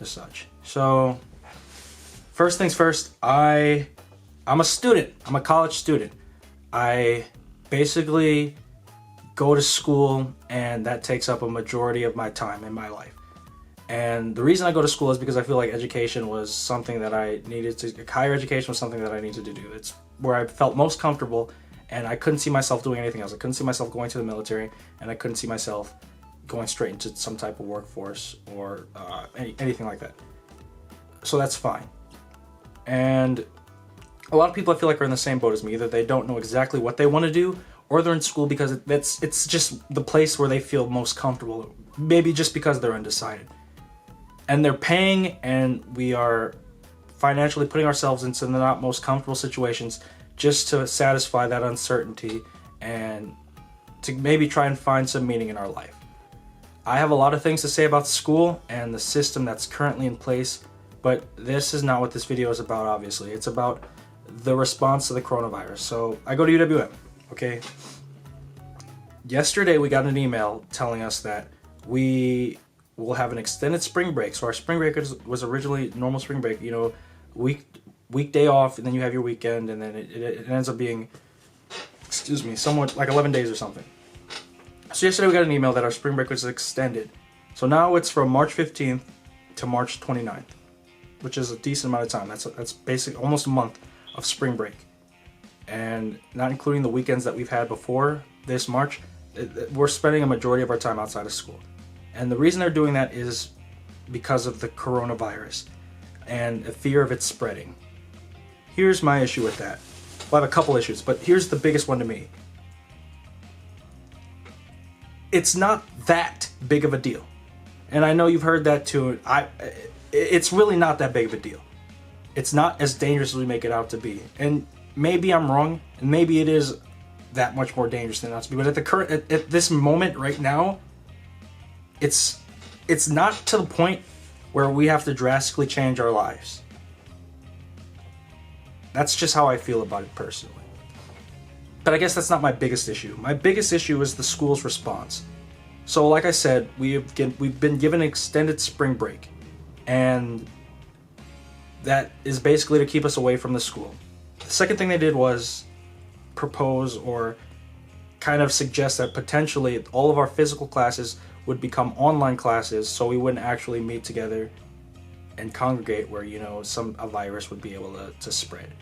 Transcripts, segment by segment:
as such. So first things first, I'm a student. I'm a college student. I basically go to school, and that takes up a majority of my time in my life. And the reason I go to school is because I feel like education was something that I needed to, higher education was something that I needed to do. It's where I felt most comfortable, and I couldn't see myself doing anything else. I couldn't see myself going to the military, and I couldn't see myself going straight into some type of workforce or anything like that. So that's fine. And a lot of people I feel like are in the same boat as me. Either they don't know exactly what they want to do, or they're in school because it's just the place where they feel most comfortable. Maybe just because they're undecided. And they're paying, and we are financially putting ourselves into the not most comfortable situations just to satisfy that uncertainty and to maybe try and find some meaning in our life. I have a lot of things to say about school and the system that's currently in place, but this is not what this video is about, obviously. It's about the response to the coronavirus. So I go to UWM, okay? Yesterday we got an email telling us that we will have an extended spring break. So our spring break was originally normal spring break, you know, weekday off, and then you have your weekend, and then it ends up being, somewhat like 11 days or something. So yesterday we got an email that our spring break was extended. So now it's from March 15th to March 29th, which is a decent amount of time. That's basically almost a month of spring break. And not including the weekends that we've had before this March, we're spending a majority of our time outside of school. And the reason they're doing that is because of the coronavirus and a fear of it spreading. Here's my issue with that. Well, I have a couple issues, but here's the biggest one to me. It's not that big of a deal. And I know you've heard that too. It's really not that big of a deal. It's not as dangerous as we make it out to be. And maybe I'm wrong, and maybe it is that much more dangerous than it ought to be. But at this moment right now, it's not to the point where we have to drastically change our lives. That's just how I feel about it personally. But I guess that's not my biggest issue. My biggest issue is the school's response. So like I said, we've been given an extended spring break, and that is basically to keep us away from the school. The second thing they did was propose or kind of suggest that potentially all of our physical classes would become online classes, so we wouldn't actually meet together and congregate where, you know, a virus would be able to spread.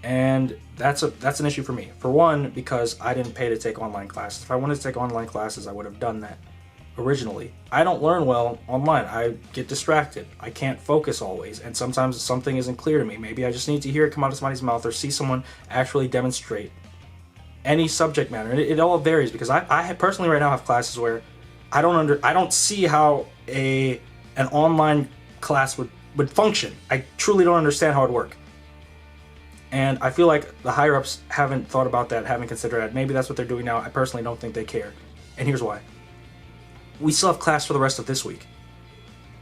And that's an issue for me. For one, because I didn't pay to take online classes. If I wanted to take online classes, I would have done that originally. I don't learn well online. I get distracted. I can't focus always, and sometimes something isn't clear to me. Maybe I just need to hear it come out of somebody's mouth or see someone actually demonstrate any subject matter. And it all varies, because I personally right now have classes where I don't see how an online class would function. I truly don't understand how it would work. And I feel like the higher ups haven't thought about that, haven't considered that. Maybe that's what they're doing now. I personally don't think they care. And here's why. We still have class for the rest of this week,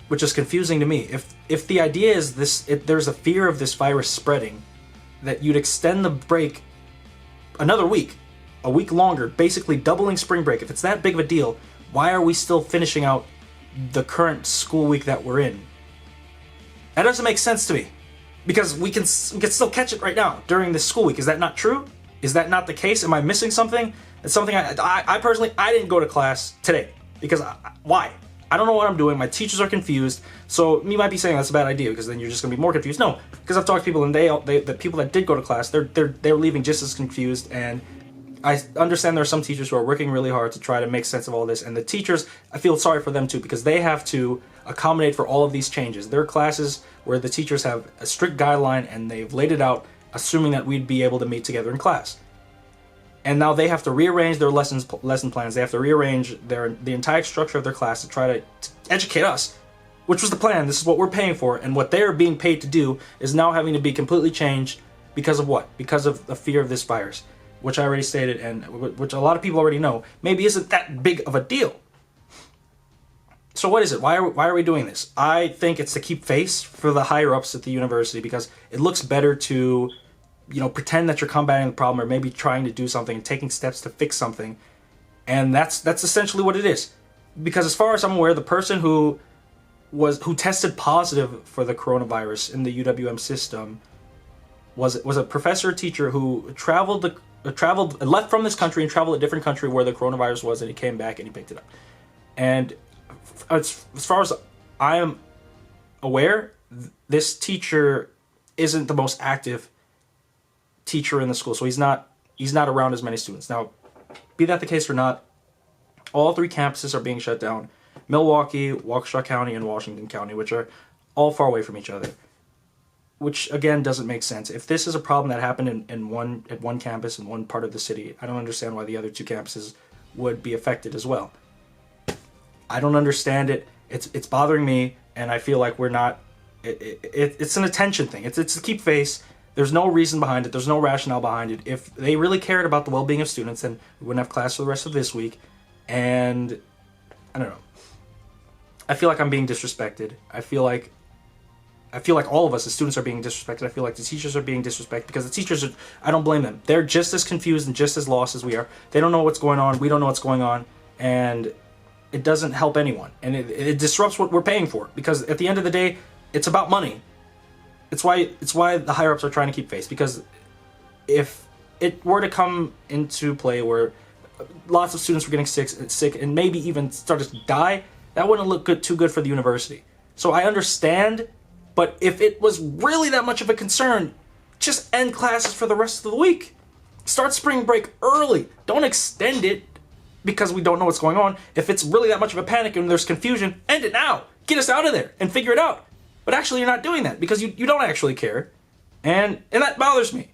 which is confusing to me. If the idea is there's a fear of this virus spreading, that you'd extend the break another week, a week longer, basically doubling spring break. If it's that big of a deal, why are we still finishing out the current school week that we're in? That doesn't make sense to me, because we can still catch it right now during this school week. Is that not true? Is that not the case? Am I missing something? It's something I personally, I didn't go to class today. Because why? I don't know what I'm doing. My teachers are confused. So you might be saying that's a bad idea, because then you're just gonna be more confused. No, because I've talked to people, and the people that did go to class, they're leaving just as confused. And I understand there are some teachers who are working really hard to try to make sense of all this. And the teachers, I feel sorry for them too, because they have to accommodate for all of these changes. There are classes where the teachers have a strict guideline, and they've laid it out, assuming that we'd be able to meet together in class. And now they have to rearrange their lesson plans. They have to rearrange the entire structure of their class to try to educate us, which was the plan. This is what we're paying for, and what they're being paid to do is now having to be completely changed because of what? Because of the fear of this virus, which I already stated, and which a lot of people already know, maybe isn't that big of a deal. So what is it? Why are we doing this? I think it's to keep face for the higher ups at the university, because it looks better to, you know, pretend that you're combating the problem, or maybe trying to do something and taking steps to fix something. And that's essentially what it is. Because as far as I'm aware, the person who who tested positive for the coronavirus in the UWM system was a professor or teacher who left from this country and traveled a different country where the coronavirus was, and he came back and he picked it up. And as far as I am aware, this teacher isn't the most active teacher in the school, so he's not around as many students. Now, be that the case or not, all 3 campuses are being shut down: Milwaukee, Waukesha County, and Washington County, which are all far away from each other. Which again doesn't make sense. If this is a problem that happened at one campus in one part of the city, I don't understand why the other 2 campuses would be affected as well. I don't understand it. It's bothering me, and I feel like we're not. It's an attention thing. It's to keep face. There's no reason behind it. There's no rationale behind it. If they really cared about the well-being of students, then we wouldn't have class for the rest of this week. And I don't know. I feel like I'm being disrespected. I feel like all of us as students are being disrespected. I feel like the teachers are being disrespected because the teachers are, I don't blame them. They're just as confused and just as lost as we are. They don't know what's going on. We don't know what's going on. And it doesn't help anyone. And it disrupts what we're paying for, because at the end of the day, it's about money. It's why the higher ups are trying to keep face, because if it were to come into play where lots of students were getting sick and maybe even started to die, that wouldn't look too good for the university. So I understand. But if it was really that much of a concern, just end classes for the rest of the week. Start spring break early. Don't extend it because we don't know what's going on. If it's really that much of a panic and there's confusion, end it now. Get us out of there and figure it out. But actually, you're not doing that because you don't actually care. And that bothers me.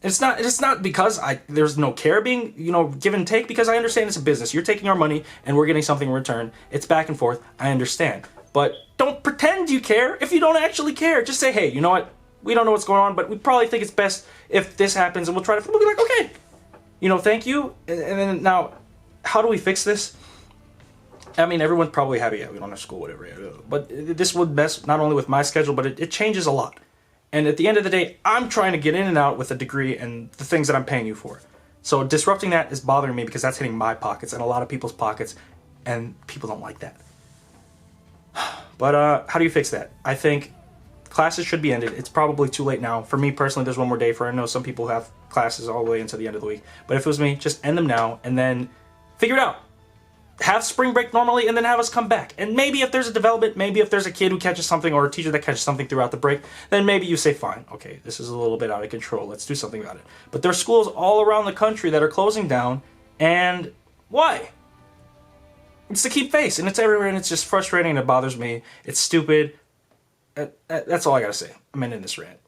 It's not because there's no care being, give and take, because I understand it's a business. You're taking our money and we're getting something in return. It's back and forth. I understand. But don't pretend you care if you don't actually care. Just say, hey, you know what? We don't know what's going on, but we probably think it's best if this happens, and we'll be like, okay, thank you. And then now, how do we fix this? I mean, everyone's probably happy, yeah, we don't have school, whatever. But this would best, not only with my schedule, but it changes a lot. And at the end of the day, I'm trying to get in and out with a degree and the things that I'm paying you for. So disrupting that is bothering me because that's hitting my pockets and a lot of people's pockets, and people don't like that. But how do you fix that? I think classes should be ended. It's probably too late now. For me personally, there's one more day. I know some people have classes all the way into the end of the week. But if it was me, just end them now and then figure it out. Have spring break normally and then have us come back. And maybe if there's a development, maybe if there's a kid who catches something or a teacher that catches something throughout the break, then maybe you say, fine, okay, this is a little bit out of control. Let's do something about it. But there's schools all around the country that are closing down. And why? It's to keep face, and it's everywhere, and it's just frustrating, and it bothers me. It's stupid. That's all I gotta say. I'm ending this rant.